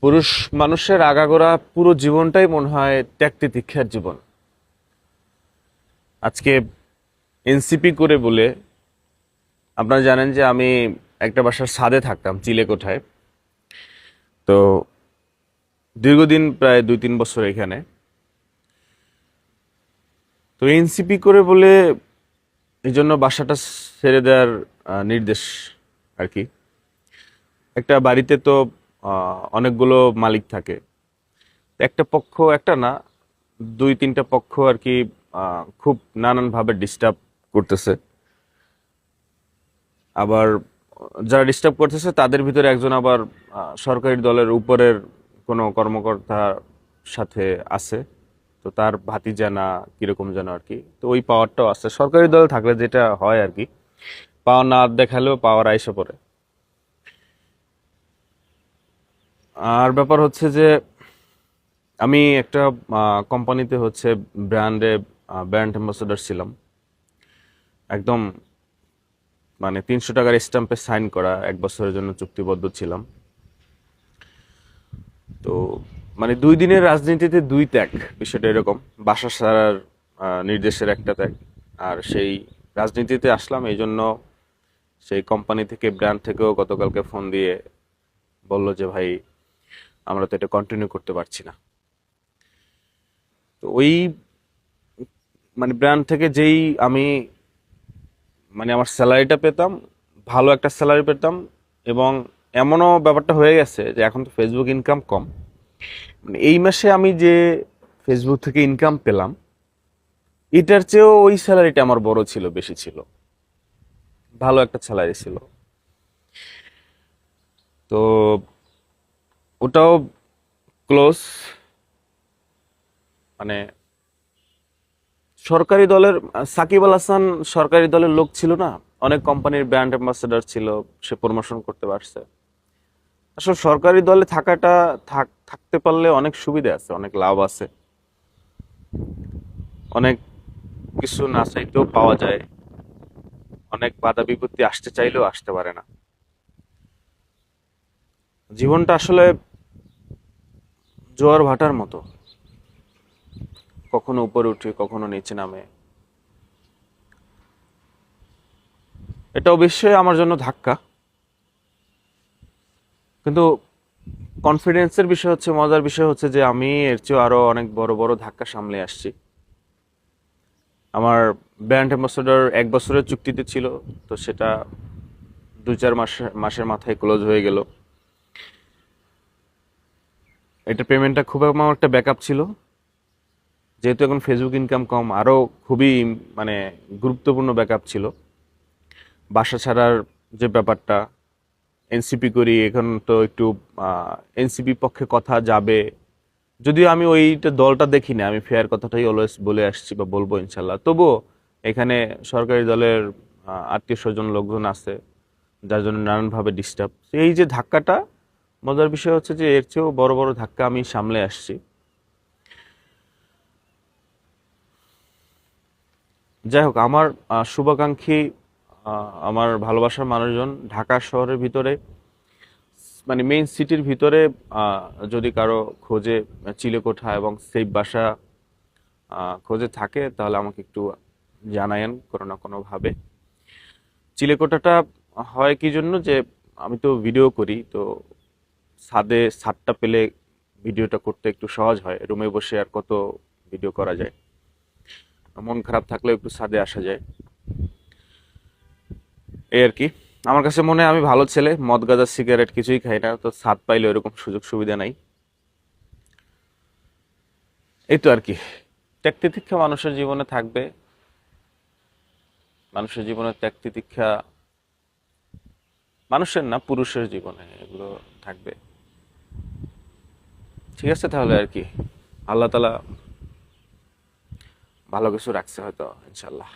পুরুষ মানুষের আগাগোড়া পুরো জীবনটাই মনে হয় ত্যাগ তিতিক্ষার জীবন। আজকে এনসিপি করে বলে, আপনারা জানেন যে আমি একটা বাসার ছাদে থাকতাম চিলেকোঠায়। তো দীর্ঘদিন প্রায় 2-3 বছর এখানে। তো এনসিপি করে বলে এই জন্য বাসাটা ছেড়ে দেওয়ার নির্দেশ আর কি। একটা বাড়িতে তো অনেকগুলো মালিক থাকে, একটা পক্ষ একটা না, 2-3টা পক্ষ আর কি খুব নানানভাবে ডিস্টার্ব করতেছে। আবার যারা ডিস্টার্ব করতেছে তাদের ভিতরে একজন আবার সরকারি দলের উপরের কোনো কর্মকর্তার সাথে আছে। তো তার ভাতিজা না কিরকম যেন আর কি। তো ওই পাওয়ারটাও আছে সরকারি দলে থাকলে, যেটা হয় আর কি, পাওয়ার না দেখালেও পাওয়ার আইসা পড়ে। আর ব্যাপার হচ্ছে যে আমি একটা কোম্পানিতে হচ্ছে ব্র্যান্ড অ্যাম্বাসেডর ছিলাম। একদম মানে 300 টাকার স্ট্যাম্পে সাইন করা, 1 বছরের জন্য চুক্তিবদ্ধ ছিলাম। তো মানে 2 দিনের রাজনীতিতে 2 ত্যাগ, বিষয়টা এরকম। বাসা ছাড়ার নির্দেশের একটা ত্যাগ, আর সেই রাজনীতিতে আসলাম এই জন্য। সেই কোম্পানি থেকে, ব্র্যান্ড থেকেও গতকালকে ফোন দিয়ে বলল যে ভাই, আমরা তো এটা কন্টিনিউ করতে পারছি না। তো ওই মানে ব্র্যান্ড থেকে যেই আমি মানে আমার স্যালারিটা পেতাম, ভালো একটা স্যালারি পেতাম। এবং এমনও ব্যাপারটা হয়ে গেছে যে এখন তো ফেসবুক ইনকাম কম, মানে এই মাসে আমি যে ফেসবুক থেকে ইনকাম পেলাম, এটার চেয়েও ওই স্যালারিটা আমার বড় ছিল, বেশি ছিল, ভালো একটা স্যালারি ছিল। তো ওটাও ক্লোজ, মানে সরকারি দলের সাকিব আল হাসান সরকারি দলের লোক ছিল না, অনেক কোম্পানির ব্র্যান্ড অ্যাম্বাসেডর ছিল, সে প্রমোশন করতে পারছে। আসলে সরকারি দলে থাকতে পারলে অনেক সুবিধা আছে, অনেক লাভ আছে, অনেক কিছু না চাইতেও পাওয়া যায়, অনেক বাধা বিপত্তি আসতে চাইলেও আসতে পারে না। জীবনটা আসলে জোয়ার ভাটার মতো, কখনো উপরে উঠে কখনো নিচে নামে। এটা অবশ্যই আমার জন্য ধাক্কা, কিন্তু কনফিডেন্সের বিষয় হচ্ছে, মজার বিষয় হচ্ছে যে আমি এর চেয়েও আরো অনেক বড় বড় ধাক্কা সামলে আসছি। আমার ব্র্যান্ড অ্যাম্বাসেডর 1 বছরের চুক্তিতে ছিল, তো সেটা 2-4 মাসের মাথায় ক্লোজ হয়ে গেল। এটা পেমেন্টটা খুব আমার একটা ব্যাকআপ ছিল, যেহেতু এখন ফেসবুক ইনকাম কম, আরো খুবই মানে গুরুত্বপূর্ণ ব্যাকআপ ছিল। বাসা ছাড়ার যে ব্যাপারটা, এনসিপি করি এখন, তো একটু এনসিপি পক্ষে কথা যাবে, যদিও আমি ওইটা দলটা দেখি না, আমি ফেয়ার কথাটাই অলওয়েজ বলে আসছি বা বলবো ইনশাল্লাহ। তবুও এখানে সরকারি দলের আত্মীয় স্বজন লোকজন আছে, যার জন্য নানানভাবে ডিস্টার্ব। এই যে ধাক্কাটা, মজার বিষয় হচ্ছে যে এর চেয়েও বড় বড় ধাক্কা আমি সামলে আসছি। যাই হোক, আমার শুভাকাঙ্ক্ষী, আমার ভালোবাসার মানুষজন ঢাকা শহরের ভিতরে, মানে মেইন সিটির ভিতরে, যদি কারো খোঁজে চিলেকোঠা এবং সেফ বাসা খোঁজে থাকে, তাহলে আমাকে একটু জানায়েন কোনো না কোনো ভাবে। চিলেকোঠাটা হয় কি জন্য, যে আমি তো ভিডিও করি, তো ছাদটা পেলে ভিডিওটা করতে একটু সহজ হয়। রুমে বসে আর কত ভিডিও করা যায়, মন খারাপ থাকলেও একটু ছাদে আসা যায়, এই আর কি। আমার কাছে মনে হয় আমি ভালো ছেলে, মদ গাঁজা সিগারেট কিছুই খাই না, তো ছাদ পাইলে এরকম সুযোগ সুবিধা নাই। এই তো আর কি। ত্যাগ তিতিক্ষা মানুষের জীবনে থাকবে, মানুষের জীবনে ত্যাগ তিতিক্ষা, মানুষের না পুরুষের জীবনে এগুলো থাকবে। ঠিক আছে তাহলে আর কি, আল্লাহ তাআলা ভালো কিছু রাখছে হয়তো, ইনশাল্লাহ।